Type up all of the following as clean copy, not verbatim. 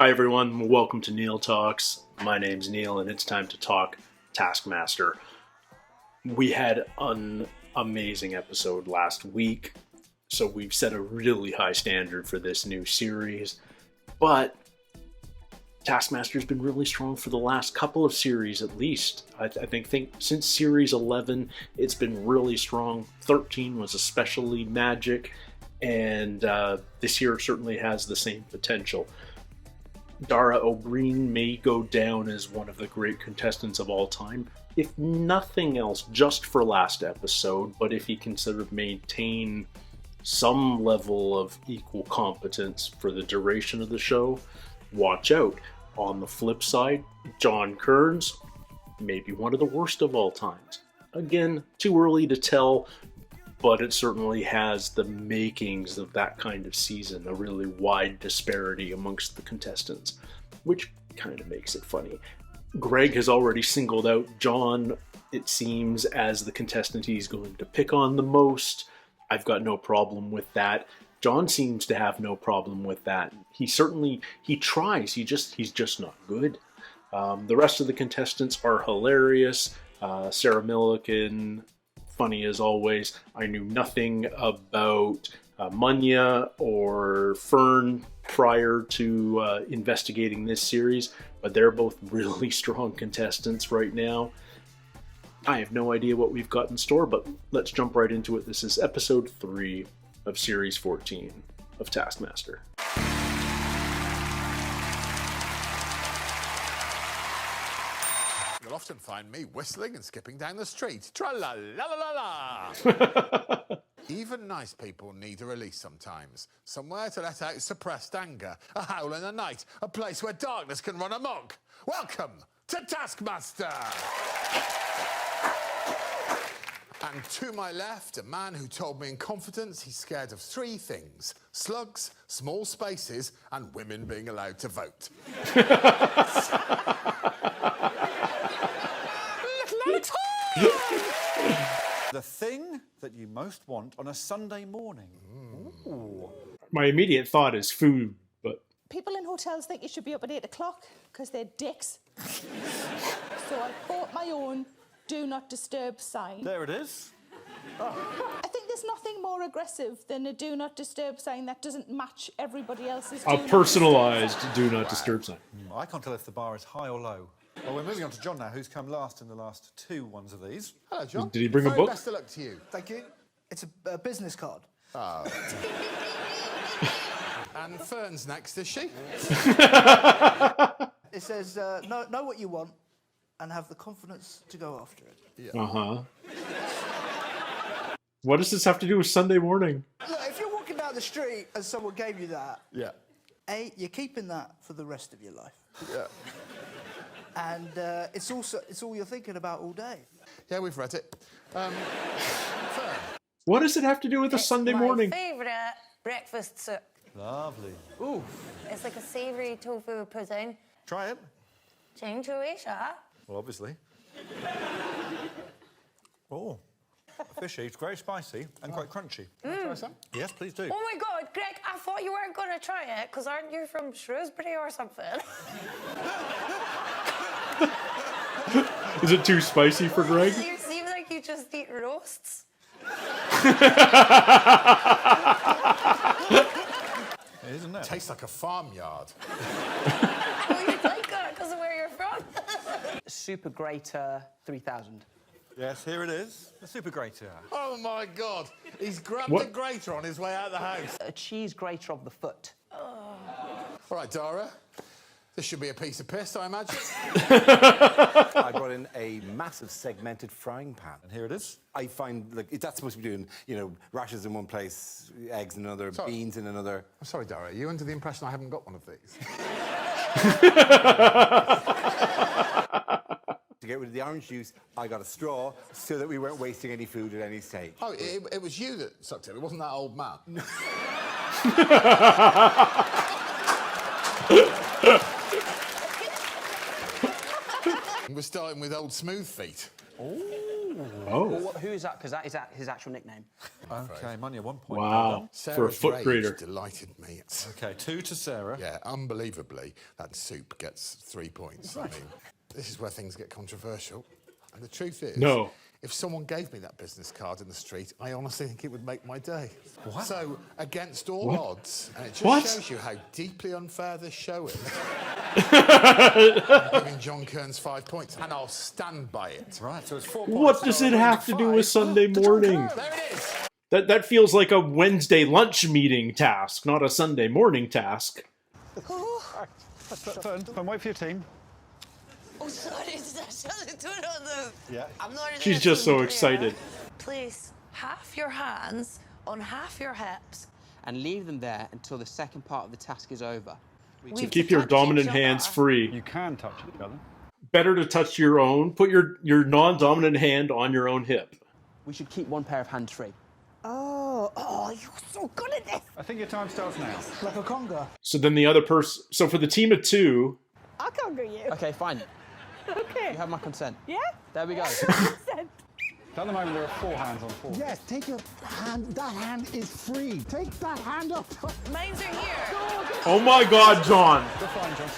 Hi everyone, welcome to Neil Talks. My name's Neil and it's time to talk Taskmaster. We had an amazing episode last week, so we've set a really high standard for this new series, but Taskmaster's been really strong for the last couple of series at least. I think since series 11 it's been really strong. 13 was especially magic, and this year certainly has the same potential. Dara O Briain may go down as one of the great contestants of all time, if nothing else just for last episode, but if he can sort of maintain some level of equal competence for the duration of the show, watch out. On the flip side, Kearns, maybe one of the worst of all times. Again, too early to tell, but it certainly has the makings of that kind of season, a really wide disparity amongst the contestants, which kind of makes it funny. Greg has already singled out John, it seems, as the contestant he's going to pick on the most. I've got no problem with that. John seems to have no problem with that. He tries, he's just not good. The rest of the contestants are hilarious. Sarah Millican, funny as always. I knew nothing about Munya or Fern prior to investigating this series, but they're both really strong contestants right now. I have no idea what we've got in store, but let's jump right into it. This is episode 3 of series 14 of Taskmaster. You'll often find me whistling and skipping down the street. Tra-la-la-la-la-la! Even nice people need a release sometimes. Somewhere to let out suppressed anger. A howl in the night. A place where darkness can run amok. Welcome to Taskmaster! And to my left, a man who told me in confidence he's scared of 3 things: slugs, small spaces, and women being allowed to vote. The thing that you most want on a Sunday morning. Ooh. My immediate thought is food, but... People in hotels think you should be up at 8 o'clock because they're dicks. So I bought my own do not disturb sign. There it is. I think there's nothing more aggressive than a do not disturb sign that doesn't match everybody else's. A personalised do not disturb sign. I can't tell if the bar is high or low. Well, we're moving on to John now, who's come last in the last 2 ones of these. Hello, John. Did he bring a book? Best of luck to you. Thank you. It's a business card. Oh. And Fern's next, is she? It says, know what you want and have the confidence to go after it. Yeah. Uh-huh. What does this have to do with Sunday morning? Look, if you're walking down the street and someone gave you that, Yeah. A, you're keeping that for the rest of your life. Yeah. And it's all you're thinking about all day. Yeah, we've read it. Fern. What does it have to do with a Sunday morning? My favourite breakfast soup. Lovely. Ooh. It's like a savoury tofu pudding. Try it. Change Croatia. Well, obviously. Oh, fishy. It's very spicy and quite crunchy. Try some? Yes, please do. Oh my God, Greg, I thought you weren't going to try it, because aren't you from Shrewsbury or something? Is it too spicy for Greg? You seem like you just eat roasts. It is, isn't it? Tastes like a farmyard. Oh, you'd like that because of where you're from. Super Grater 3000. Yes, here it is. The super grater. Oh, my God. He's grabbed What? a grater on his way out of the house. A cheese grater of the foot. All right, Dara. This should be a piece of piss, I imagine. I brought in a massive segmented frying pan. And here it is. I find, like, that's supposed to be doing, rashes in one place, eggs in another, Sorry. beans in another. I'm sorry, Dara. Are you under the impression I haven't got one of these? To get rid of the orange juice, I got a straw so that we weren't wasting any food at any stage. Oh, it was you that sucked it. It wasn't that old man. We're starting with old smooth feet. Ooh. Oh. Well, who is that? Because that is his actual nickname. Okay, Munya, 1 point. Wow. For a Sarah's foot rage grader. delighted me. Okay, 2 to Sarah. Yeah, unbelievably, that soup gets 3 points. I mean, this is where things get controversial. And the truth is, No. if someone gave me that business card in the street, I honestly think it would make my day. What? So, against all odds, and it just shows you how deeply unfair this show is, I'm giving John Kearns 5 points, and I'll stand by it. Right, so it's 4 points. What does it have to do with Sunday morning? There it is. That feels like a Wednesday lunch meeting task, not a Sunday morning task. Fern, wait for your team. Oh, sorry, did I shut the door on them? Yeah. I'm not in She's this just so player. excited. Place half your hands on half your hips. And leave them there until the second part of the task is over. So keep your dominant hands free. You can touch each other. Better to touch your own. Put your non-dominant hand on your own hip. We should keep one pair of hands free. Oh, you're so good at this. I think your time starts now. Like a conga. So then the other person... So for the team of 2... I'll conquer you. Okay, fine. Okay. You have my consent. Yeah? There we go. At the moment, there are 4 hands on 4. Yes, take your hand. That hand is free. Take that hand up. Mine's are here. Oh my God, John!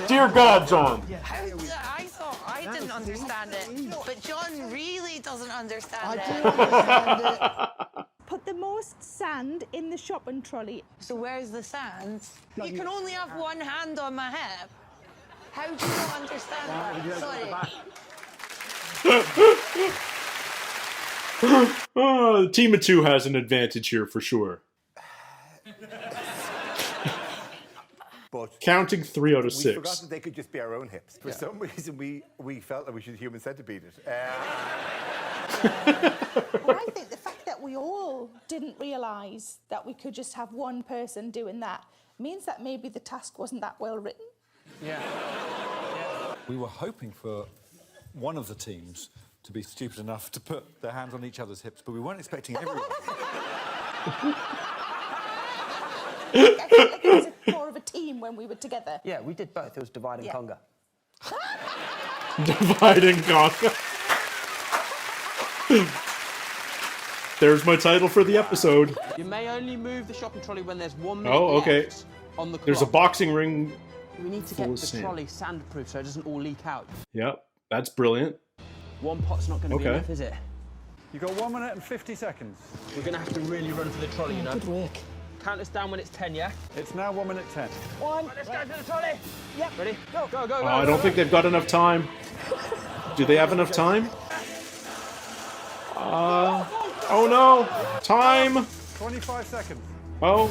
Dear God, John! I thought I didn't understand it, but John really doesn't understand I it. do understand it. Put the most sand in the shopping trolley. So where's the sand? You can only have one hand on my hip. How do you not understand that? Sorry. The team of 2 has an advantage here for sure. But Counting 3 out of we 6. forgot that they could just be our own hips. For some reason, we felt that we should human centipede it. But I think the fact that we all didn't realise that we could just have one person doing that means that maybe the task wasn't that well written. Yeah. We were hoping for one of the teams to be stupid enough to put their hands on each other's hips, but we weren't expecting everyone. I felt like it was more of a team when we were together. Yeah, we did both. It was divide and conquer. Divide and conquer. There's my title for the episode. You may only move the shopping trolley when there's 1 minute okay. left on the clock. There's a boxing ring. We need to full get of the sand. trolley sandproof so it doesn't all leak out. Yep, that's brilliant. One pot's not going to be Okay. enough, is it? You've got 1 minute and 50 seconds. We're going to have to really run for the trolley, you know. Good work. Count us down when it's 10, yeah? It's now 1 minute 10. Let's go to the trolley. Yep. Ready? Go, go, go, go. I don't think they've got enough time. Do they have enough time? Oh no! Time! 25 seconds. Oh.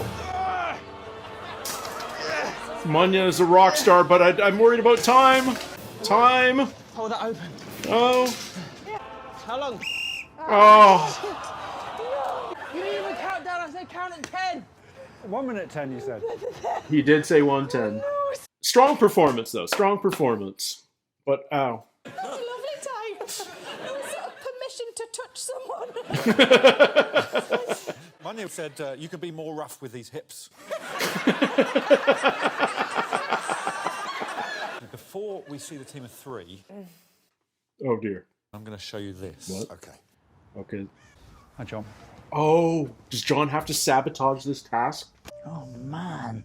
Munya is a rock star, but I'm worried about time. Time. Hold that open. Oh. How long? Oh. You didn't even count down. I said count at 10. 1 minute 10, you said. He did say 110. Strong performance, though. Strong performance. But, ow. That was a lovely time. It was sort of permission to touch someone. Munya said you can be more rough with these hips. Before we see the team of 3, Oh, dear. I'm going to show you this. What? Okay. Okay. Hi, John. Oh, does John have to sabotage this task? Oh, man.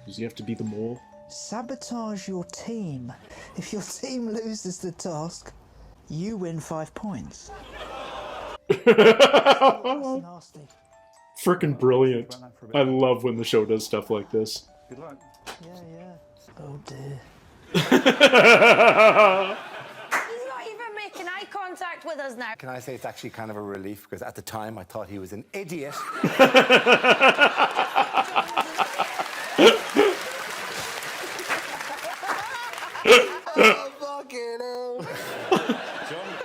Does he have to be the mole? Sabotage your team. If your team loses the task, you win 5 points. That's nasty. Frickin' brilliant. I love when the show does stuff like this. Good luck. Yeah. Oh, dear. He's not even making eye contact with us now. Can I say it's actually kind of a relief, because at the time I thought he was an idiot. Oh, fucking hell.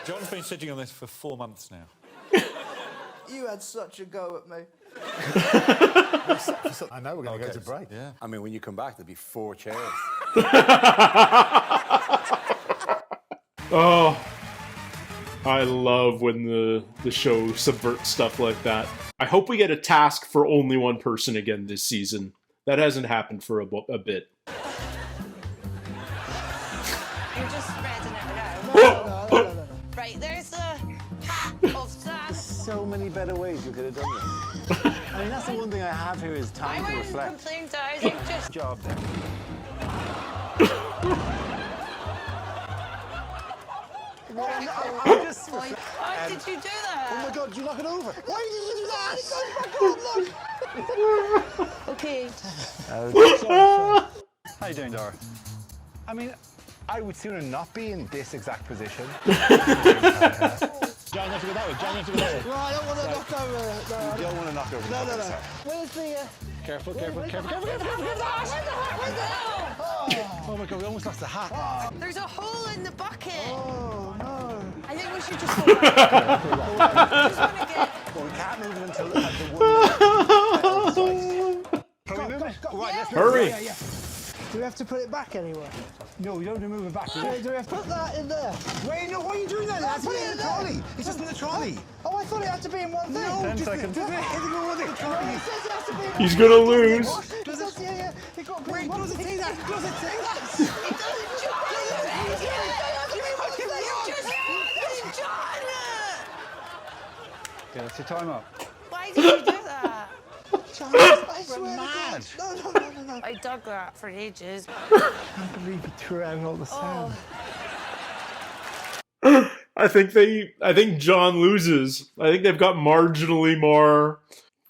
John's been sitting on this for 4 months now. You had such a go at me. I know we're going to go to break. Yeah. I mean, when you come back, there'll be 4 chairs. Oh, I love when the show subverts stuff like that. I hope we get a task for only one person again this season. That hasn't happened for a bit. You're just spreading it around. No. Right, there's the better ways you could have done this. I mean, that's the one thing I have here is time to reflect. Complain to Isaac, just... Job there. I'm just Why did you do that? Oh my God, did you knock it over? Why did you do that? Oh my God, look! Okay. How you doing, Dara? I mean, I would sooner not be in this exact position. John, you have to go that way. John, you have to go that way. No, I don't want to knock over. No, You don't want to knock over. no. Where's the... Careful. Oh my God, we almost lost the hat. There's a hole in the bucket. Oh, no. I think we should just go back. Just want to get... Well, we can't move it until it has the one. Can we move it? Right, let's move it. Hurry! Yeah. Do we have to put it back anywhere? No, you don't have to move it back. Do we have to put that in there? Wait, no, why are you doing that? That's put it in in the there. trolley. It's just in the trolley. Oh, I thought it had to be in one thing. No, 10 just seconds. Just the trolley. It says it has to be in He's one gonna thing. lose. It does, yeah. It got Wait, does it say that? Does it say that? It doesn't, John! Okay, that's your time up. Why did you do that? I swear to mad. God. No. I dug that for ages. I can't believe you threw out all the sound. I think John loses. I think they've got marginally more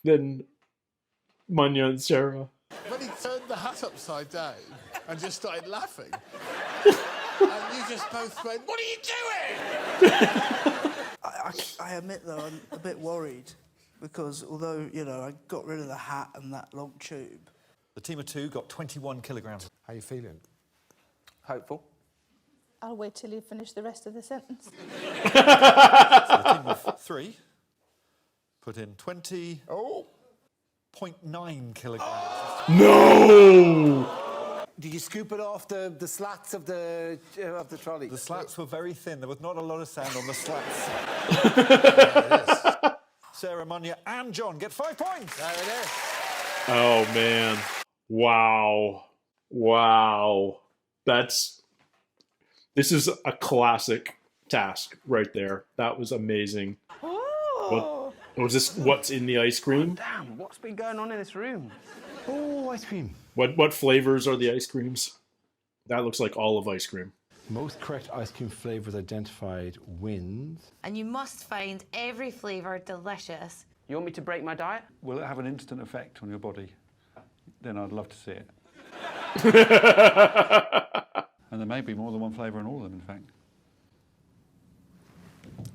than Munya and Sarah. When he turned the hat upside down and just started laughing, and you just both went, "What are you doing?" I admit, though, I'm a bit worried because although, I got rid of the hat and that long tube. The team of 2 got 21 kilograms. How you feeling? Hopeful. I'll wait till you finish the rest of the sentence. So the team of 3 put in 20.9 kilograms. No! Did you scoop it off the slats of the trolley? The slats were very thin. There was not a lot of sand on the slats. Sarah, Munya and John get 5 points. There it is. Oh, man. Wow. This is a classic task right there. That was amazing. Oh! Was this what's in the ice cream? Damn, what's been going on in this room? Oh, ice cream. What flavors are the ice creams? That looks like olive ice cream. Most correct ice cream flavours identified wins. And you must find every flavour delicious. You want me to break my diet? Will it have an instant effect on your body? Then I'd love to see it. And there may be more than one flavour in all of them, in fact.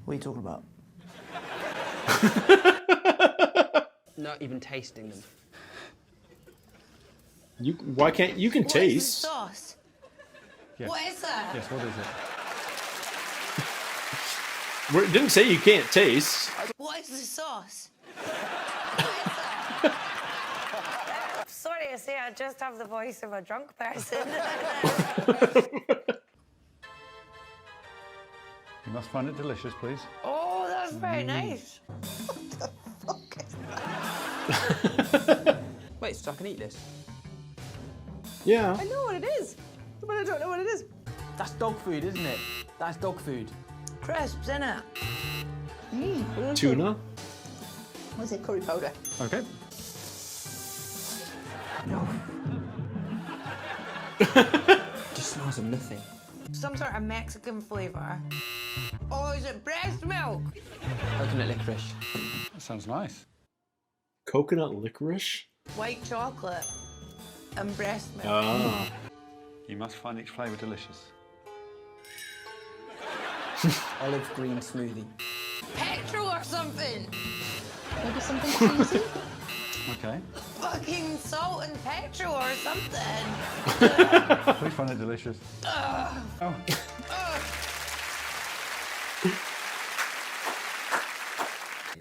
What are you talking about? Not even tasting them. Why can't you can What is taste? the sauce? Yes. What is that? Yes, what is it? It didn't say you can't taste. What is the sauce? Sorry, I say I just have the voice of a drunk person. You must find it delicious, please. Oh, that's very nice. Wait, so I can eat this? Yeah. I know what it is, but I don't know what it is. That's dog food, isn't it? That's dog food. Crisps, innit? Tuna? What's it? Curry powder. Okay. No. Just smells of nothing. Some sort of Mexican flavour. Oh, is it breast milk? Coconut licorice. That sounds nice. Coconut licorice? White chocolate and breast milk. Ah. You must find each flavour delicious. Olive green smoothie. Petrol or something. Maybe something cheesy? Okay. Fucking salt and petrol or something. Please find it delicious. Oh.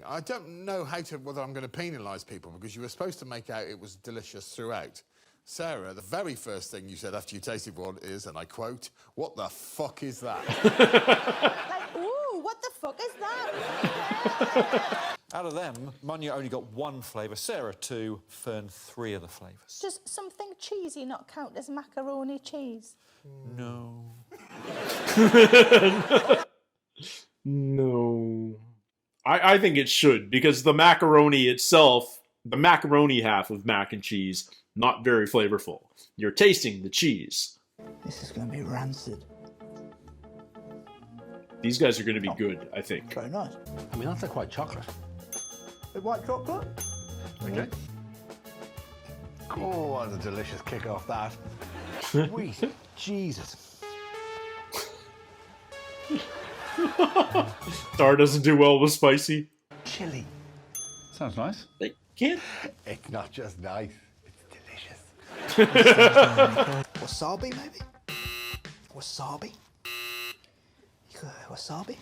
I don't know whether I'm going to penalise people because you were supposed to make out it was delicious throughout. Sarah, the very first thing you said after you tasted one is, and I quote, "What the fuck is that?" Like, ooh, what the fuck is that? Out of them, Munya only got 1 flavour, Sarah 2, Fern 3 of the flavours. Does something cheesy not count as macaroni cheese? No. No. I think it should, because the macaroni itself, the macaroni half of mac and cheese, not very flavorful. You're tasting the cheese. This is going to be rancid. These guys are going to be good, I think. Very nice. I mean, that's like white chocolate. The white chocolate? Okay. Oh, what a delicious kick off that. Sweet Jesus. Dara doesn't do well with spicy. Chili. Sounds nice. They can't. It's not just nice, it's delicious. Wasabi, maybe? Wasabi? You got wasabi?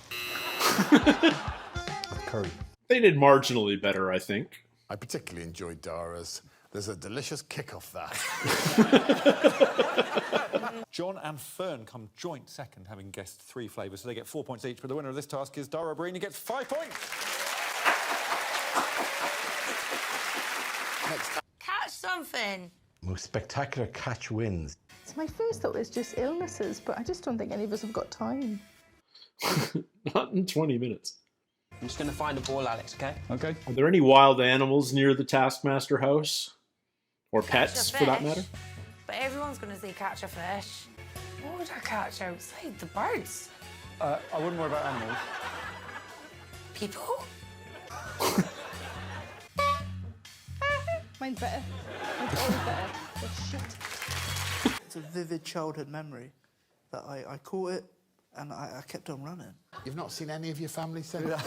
Curry. They did marginally better, I think. I particularly enjoyed Dara's. There's a delicious kick off that. John and Fern come joint second, having guessed 3 flavours, so they get 4 points each. But the winner of this task is Dara O Briain, who gets 5 points. Catch something. Most spectacular catch wins. So my first thought was just illnesses, but I just don't think any of us have got time. Not in 20 minutes. I'm just going to find a ball, Alex, okay? OK. Are there any wild animals near the Taskmaster house? Or pets, for that matter? But everyone's going to say catch a fish. What would I catch outside? The birds? I wouldn't worry about animals. People? Mine's better. Mine's always better. Oh, shit. It's a vivid childhood memory that I caught it and I kept on running. You've not seen any of your family say that?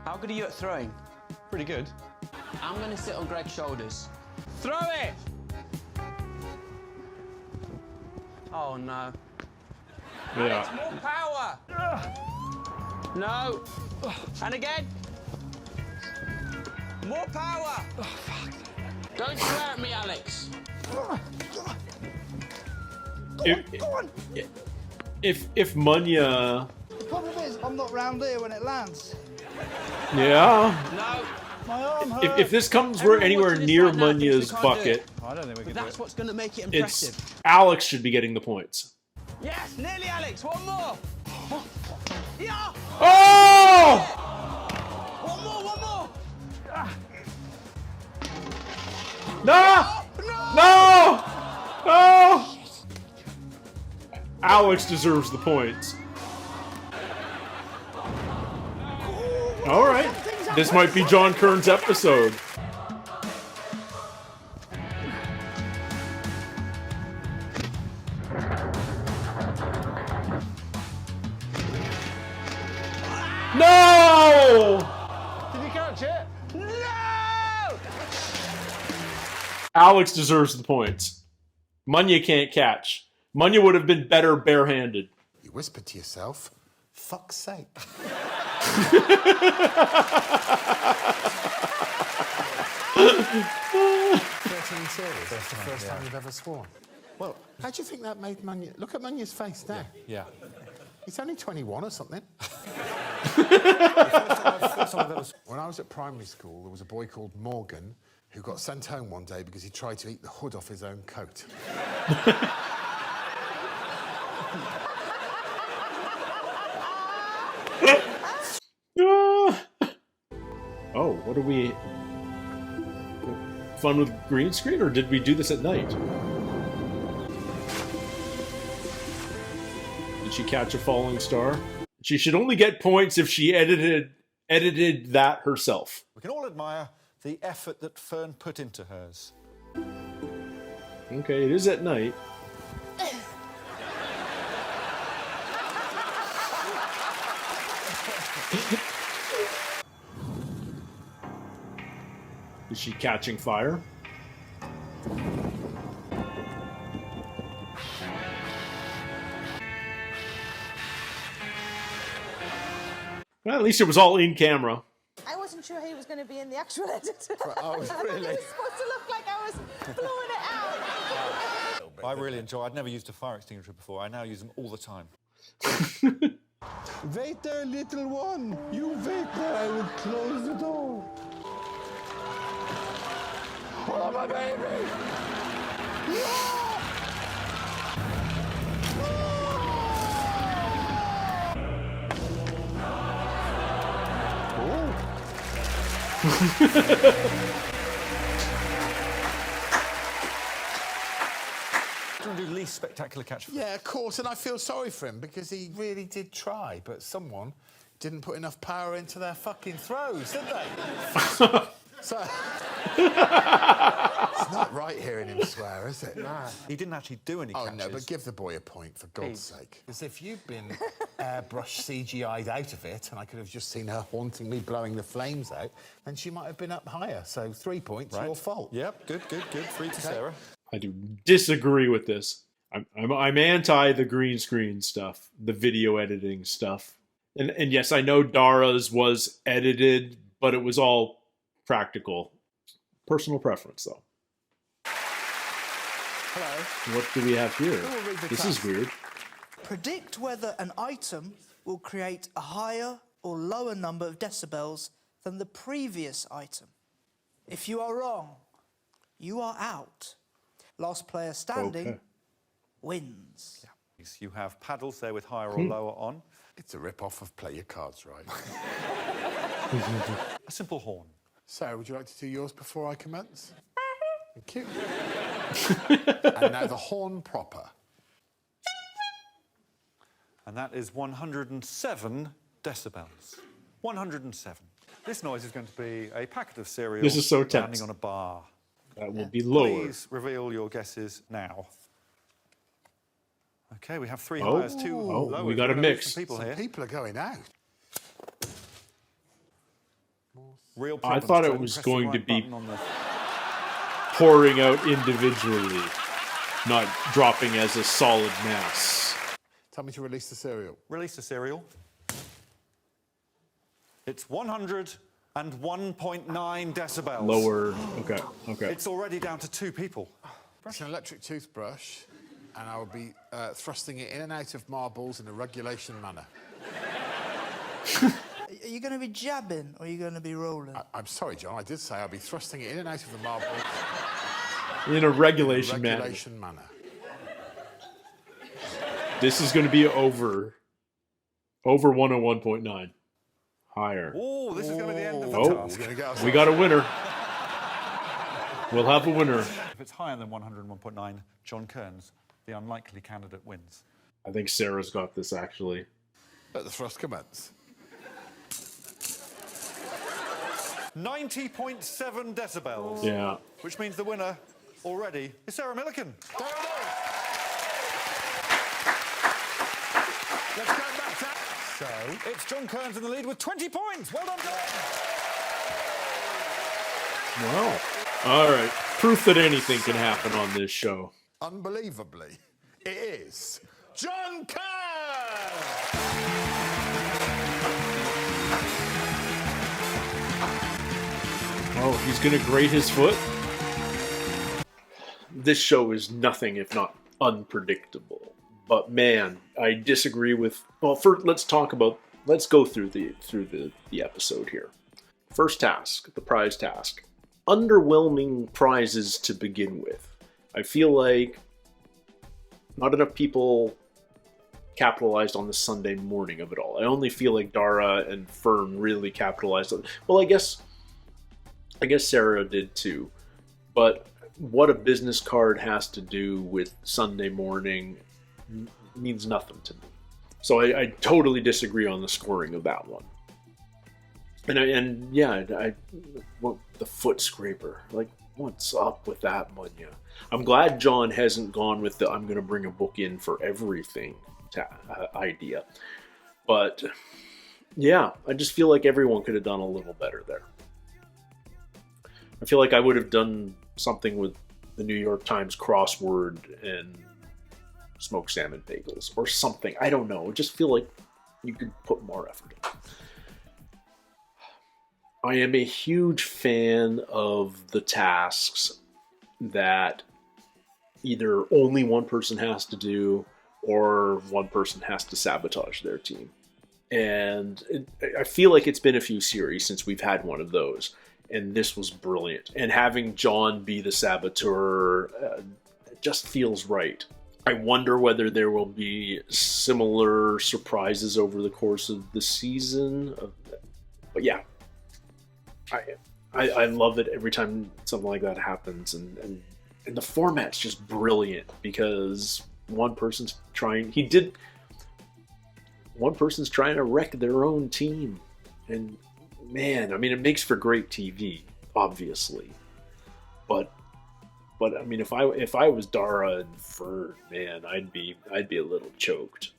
How good are you at throwing? Pretty good. I'm going to sit on Greg's shoulders. Throw it! Oh, no. Yeah. More power! No. And again. More power! Oh, fuck. Don't swear at me, Alex. If Munya... The problem is, I'm not round here when it lands. Yeah. No. My arm hurts. If this comes Everyone anywhere watching this near right now thinks we Munya's can't do bucket, it. I don't think we can But do that's it. what's going to make it impressive. it's Alex should be getting the points. Yes, nearly, Alex. One more. Yeah. Oh! One more. No! No! No! Alex deserves the points. All right. This might be John Kearns' episode. No! Did you catch it? No! Alex deserves the points. Munya can't catch. Munya would have been better barehanded. You whispered to yourself, fuck's sake. 13 series. That's the first time you've ever sworn. Well, how do you think that made Munya... Look at Munya's face now. Yeah. He's only 21 or something. When I was at primary school, there was a boy called Morgan who got sent home one day because he tried to eat the hood off his own coat. Oh, what are we... Fun with green screen, or did we do this at night? Did she catch a falling star? She should only get points if she edited that herself. We can all admire the effort that Fern put into hers. Okay, it is at night. Is she catching fire? Well, at least it was all in camera. I wasn't sure he was going to be in the actual edit. Oh, really? I thought it was supposed to look like I was blowing it out. I really enjoy. I'd never used a fire extinguisher before. I now use them all the time. Wait there, little one. You wait there. I will close the door. Oh, my baby! Do you want to do least spectacular catch? Yeah, of course, and I feel sorry for him because he really did try, but someone didn't put enough power into their fucking throws, did they? So... It's not right hearing him swear, is it? Nah. He didn't actually do any catches. Oh, no, but give the boy a point, for God's sake. Because if you'd been airbrush CGI'd out of it, and I could have just seen her hauntingly blowing the flames out, then she might have been up higher. So 3 points, your fault. Yep, good. 3 to Sarah. I do disagree with this. I'm anti the green screen stuff, the video editing stuff. And yes, I know Dara's was edited, but it was all practical. Personal preference, though. Hello. What do we have here? This is weird. Predict whether an item will create a higher or lower number of decibels than the previous item. If you are wrong, you are out. Last player standing wins. Yeah. You have paddles there with higher or lower on. It's a rip-off of Play Your Cards Right. A simple horn. Sarah, would you like to do yours before I commence? Thank you. And now the horn proper. And that is 107 decibels. 107. This noise is going to be a packet of cereal This is so tense. landing on a bar. That will be lower. Please reveal your guesses now. OK, we have 3 highs, 2 lowers. We got a mix. People here. People are going out. Real I problems thought trying it was press the going right to be button on the... pouring out individually, not dropping as a solid mass. Tell me to release the cereal. Release the cereal. It's 101.9 decibels. Lower. Okay. It's already down to 2 people. It's an electric toothbrush, and I will be thrusting it in and out of marbles in a regulation manner. Are you going to be jabbing or are you going to be rolling? I'm sorry, John, I did say I'll be thrusting it in and out of the marbles In a regulation in a manner. regulation manner. This is going to be over 101.9. Higher. Oh, this is going to be the end of the Oh, task. we got a winner. We'll have a winner. If it's higher than 101.9, John Kearns, the unlikely candidate, wins. I think Sarah's got this, actually. Let the thrust commence. 90.7 decibels. Yeah. Which means the winner already is Sarah Millican. Let's go back to... So, it's John Kearns in the lead with 20 points. Well done, John. Wow. All right. Proof that anything can happen on this show. Unbelievably, it is John Kearns! Oh, he's going to grate his foot? This show is nothing if not unpredictable. But man, I disagree with... Well, first, let's go through the episode here. First task, the prize task. Underwhelming prizes to begin with. I feel like not enough people capitalized on the Sunday morning of it all. I only feel like Dara and Fern really capitalized on it. Well, I guess Sarah did too. But what a business card has to do with Sunday morning means nothing to me. So I totally disagree on the scoring of that one. And the foot scraper. Like, what's up with that, Munya? I'm glad John hasn't gone with the I'm going to bring a book in for everything idea. But, yeah, I just feel like everyone could have done a little better there. I feel like I would have done something with the New York Times crossword and smoked salmon bagels or something. I don't know. I just feel like you could put more effort in. I am a huge fan of the tasks that either only one person has to do or one person has to sabotage their team. And I feel like it's been a few series since we've had one of those. And this was brilliant. And having John be the saboteur just feels right. I wonder whether there will be similar surprises over the course of the season. But yeah, I love it every time something like that happens, and the format's just brilliant because one person's trying to wreck their own team, and man, I mean, it makes for great TV, obviously, but I mean, if I was Dara and Fern, man, I'd be a little choked.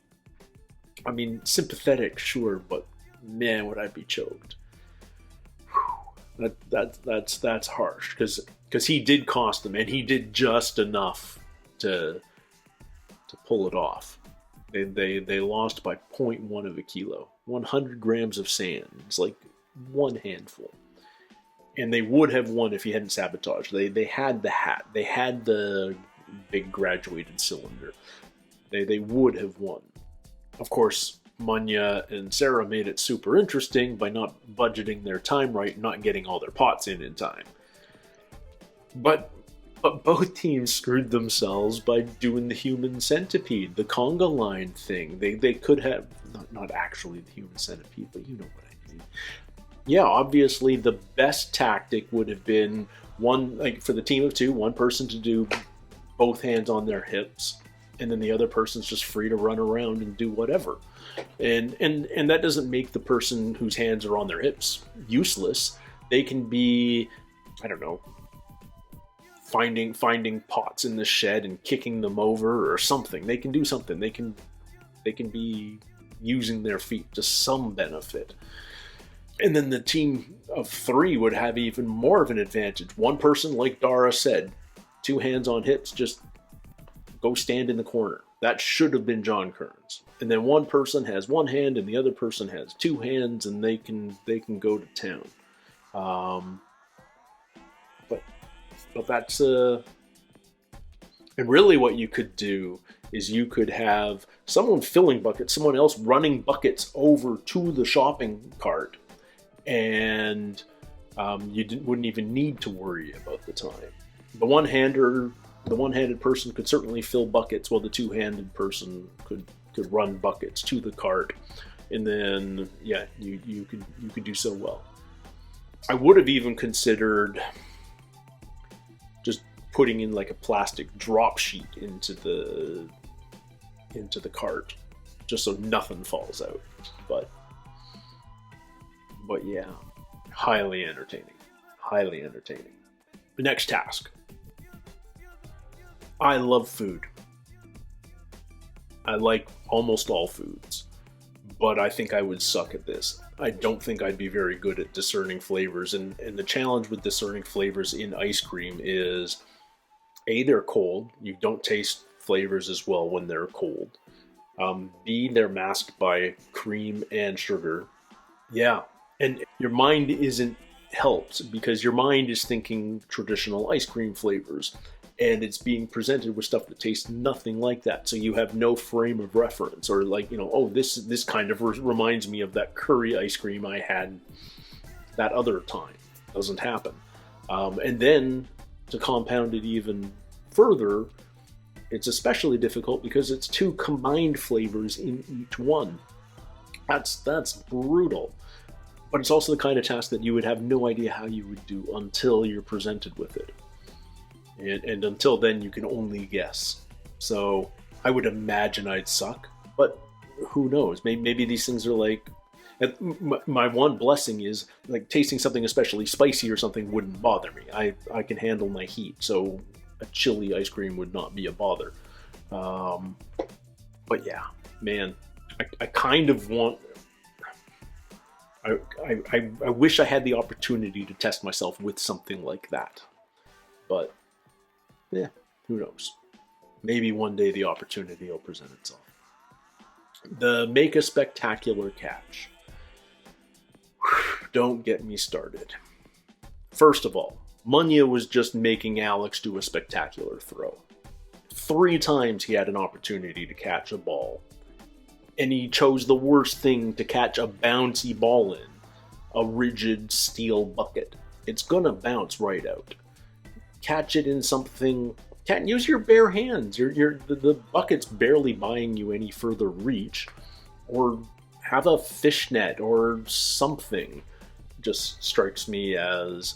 I mean, sympathetic, sure, but man, would I be choked. That's harsh, because he did cost them, and he did just enough to pull it off. They lost by 0.1 of a kilo, 100 grams of sand. It's like one handful, and they would have won if he hadn't sabotaged. They had the hat, they had the big graduated cylinder. They would have won. Of course, Munya and Sarah made it super interesting by not budgeting their time right, not getting all their pots in time. But both teams screwed themselves by doing the human centipede, the conga line thing. They could have, not actually the human centipede, but you know what I mean. Yeah, obviously the best tactic would have been one, like for the team of two, one person to do both hands on their hips, and then the other person's just free to run around and do whatever. And that doesn't make the person whose hands are on their hips useless. They can be, I don't know, finding pots in the shed and kicking them over or something. They can do something. They can be using their feet to some benefit. And then the team of three would have even more of an advantage. One person, like Dara said, 2 hands on hips, just go stand in the corner. That should have been John Kearns. And then one person has 1 hand and the other person has 2 hands, and they can go to town. But that's and really what you could do is you could have someone filling buckets, someone else running buckets over to the shopping cart, and you wouldn't even need to worry about the time. The one-handed person could certainly fill buckets, while the two-handed person could run buckets to the cart, and then yeah, you could do so well. I would have even considered just putting in like a plastic drop sheet into the cart, just so nothing falls out. But yeah, highly entertaining. The next task. I love food. I like almost all foods, but I think I would suck at this. I don't think I'd be very good at discerning flavors, and the challenge with discerning flavors in ice cream is, A, they're cold. You don't taste flavors as well when they're cold. B, they're masked by cream and sugar. Yeah, and your mind isn't helped because your mind is thinking traditional ice cream flavors, and it's being presented with stuff that tastes nothing like that. So you have no frame of reference, or like, you know, oh, this kind of reminds me of that curry ice cream I had that other time. Doesn't happen. And then to compound it even further, it's especially difficult because it's 2 combined flavors in each one. That's brutal. But it's also the kind of task that you would have no idea how you would do until you're presented with it. And until then, you can only guess. So I would imagine I'd suck, but who knows? Maybe these things are like... My one blessing is, like, tasting something especially spicy or something wouldn't bother me. I can handle my heat, so a chili ice cream would not be a bother. But yeah, man, I kind of want... I wish I had the opportunity to test myself with something like that. But... yeah, who knows? Maybe one day the opportunity will present itself. The make a spectacular catch. Don't get me started. First of all, Munya was just making Alex do a spectacular throw. 3 times he had an opportunity to catch a ball, and he chose the worst thing to catch a bouncy ball in, a rigid steel bucket. It's gonna bounce right out. Catch it in something. Can't use your bare hands. The bucket's barely buying you any further reach. Or have a fishnet or something. Just strikes me as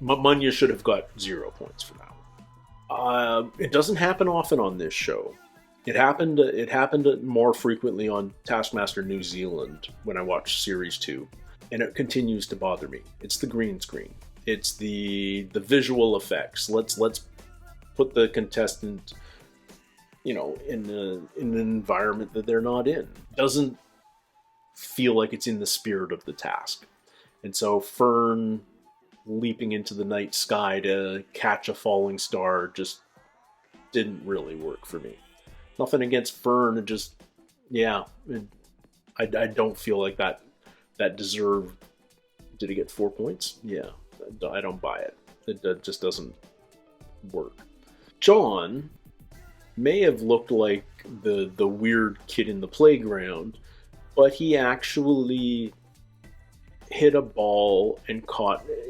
Munya should have got 0 points for that one. It doesn't happen often on this show. It happened more frequently on Taskmaster New Zealand when I watched Series 2, and it continues to bother me. It's the green screen. It's the visual effects. Let's put the contestant, in an environment that they're not in. Doesn't feel like it's in the spirit of the task. And so Fern leaping into the night sky to catch a falling star just didn't really work for me. Nothing against Fern, it just, I don't feel like that deserved. Did he get 4 points? Yeah, I don't buy it. It just doesn't work. John may have looked like the weird kid in the playground, but he actually hit a ball and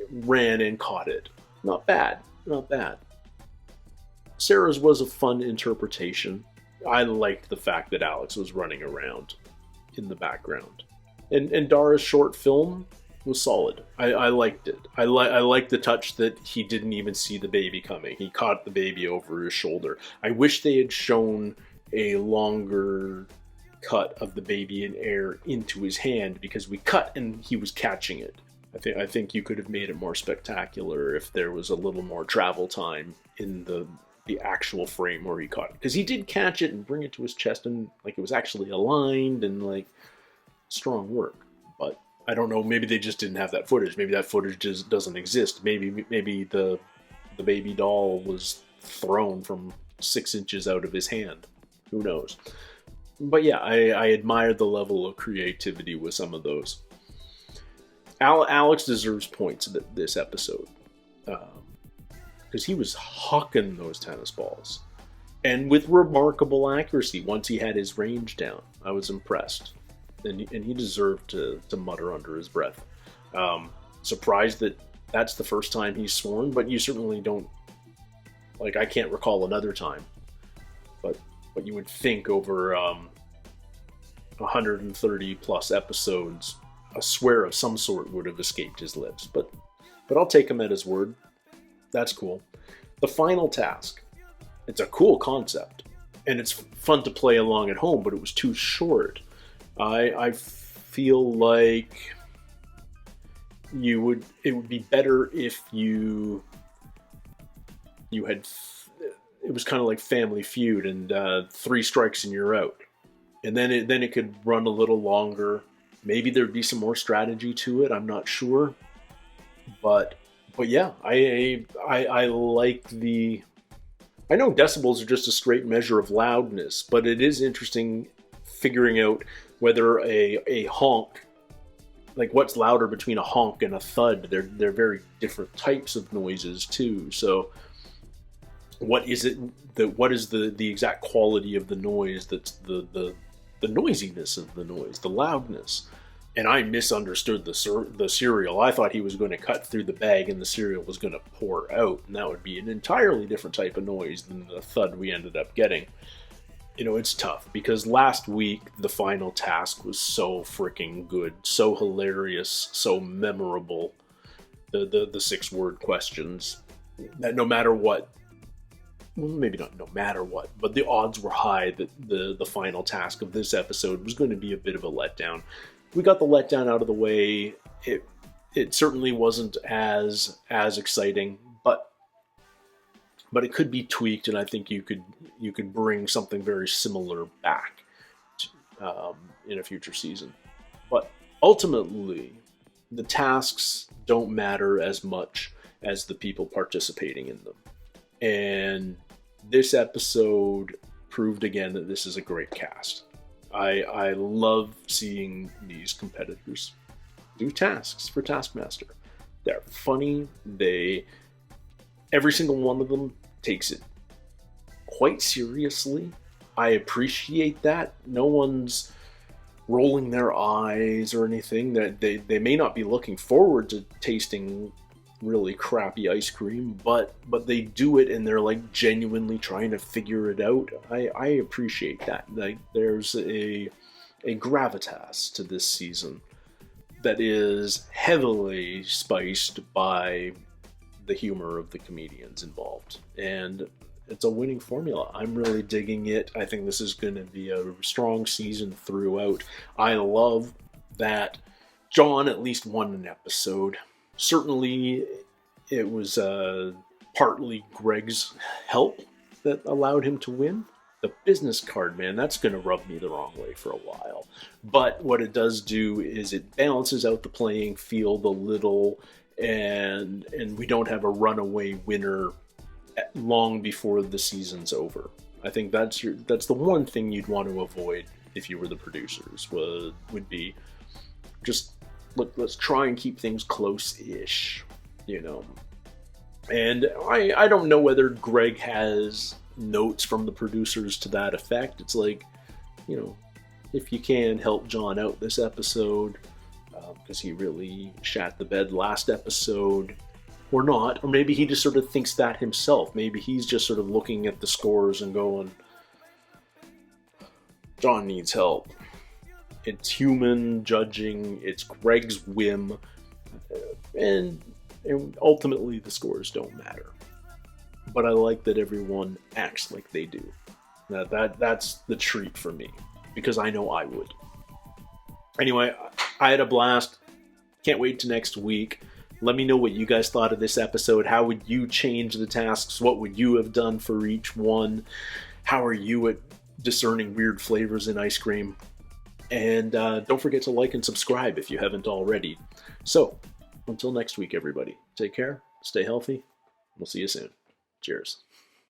ran and caught it. Not bad. Sarah's was a fun interpretation. I liked the fact that Alex was running around in the background. And Dara's short film was solid. I liked it. I liked the touch that he didn't even see the baby coming. He caught the baby over his shoulder. I wish they had shown a longer cut of the baby in air into his hand, because we cut and he was catching it. I think you could have made it more spectacular if there was a little more travel time in the actual frame where he caught it, because he did catch it and bring it to his chest, and like it was actually aligned, and like strong work. But I don't know, maybe they just didn't have that footage. Maybe that footage just doesn't exist. Maybe the baby doll was thrown from 6 inches out of his hand. Who knows? But yeah, I admired the level of creativity with some of those. Alex deserves points this episode, because he was hucking those tennis balls, and with remarkable accuracy. Once he had his range down, I was impressed, and he deserved to mutter under his breath. Surprised that that's the first time he's sworn, but you certainly don't, like, I can't recall another time. But you would think over 130 plus episodes, a swear of some sort would have escaped his lips. But I'll take him at his word. That's cool. The final task. It's a cool concept, and it's fun to play along at home, but it was too short. I feel like it would be better if you had, it was kind of like Family Feud, and 3 strikes and you're out. And then it could run a little longer. Maybe there'd be some more strategy to it. I'm not sure. But yeah, I like the... I know decibels are just a straight measure of loudness, but it is interesting figuring out whether a honk, like what's louder between a honk and a thud. They're very different types of noises too. So what is it? What is the exact quality of the noise? That's the noisiness of the noise, the loudness. And I misunderstood the cereal. I thought he was going to cut through the bag and the cereal was going to pour out, and that would be an entirely different type of noise than the thud we ended up getting. It's tough, because last week the final task was so freaking good, so hilarious, so memorable. The 6-word questions that no matter what, well, maybe not no matter what, but the odds were high that the final task of this episode was going to be a bit of a letdown. We got the letdown out of the way. It certainly wasn't as exciting, but it could be tweaked, and I think you could bring something very similar back in a future season. But ultimately, the tasks don't matter as much as the people participating in them. And this episode proved again that this is a great cast. I love seeing these competitors do tasks for Taskmaster. They're funny. Every single one of them takes it quite seriously. I appreciate that. No one's rolling their eyes or anything. That they may not be looking forward to tasting really crappy ice cream, but they do it, and they're like genuinely trying to figure it out. I appreciate that. Like, there's a gravitas to this season that is heavily spiced by the humor of the comedians involved. And it's a winning formula. I'm really digging it. I think this is going to be a strong season throughout. I love that John at least won an episode. Certainly, it was partly Greg's help that allowed him to win. The business card, man, that's going to rub me the wrong way for a while. But what it does do is it balances out the playing field a little, and we don't have a runaway winner long before the season's over. I think that's the one thing you'd want to avoid if you were the producers, would be just let's try and keep things close-ish, you know. And I don't know whether Greg has notes from the producers to that effect. It's like, you know, if you can help John out this episode, because he really shat the bed last episode, or not, or maybe he just sort of thinks that himself. Maybe he's just sort of looking at the scores and going, John needs help. It's human judging, it's Greg's whim, and ultimately the scores don't matter. But I like that everyone acts like they do. That's the treat for me, because I know I would. Anyway, I had a blast. Can't wait to next week. Let me know what you guys thought of this episode. How would you change the tasks? What would you have done for each one? How are you at discerning weird flavors in ice cream? And don't forget to like and subscribe if you haven't already. So, until next week, everybody, take care, stay healthy. We'll see you soon. Cheers.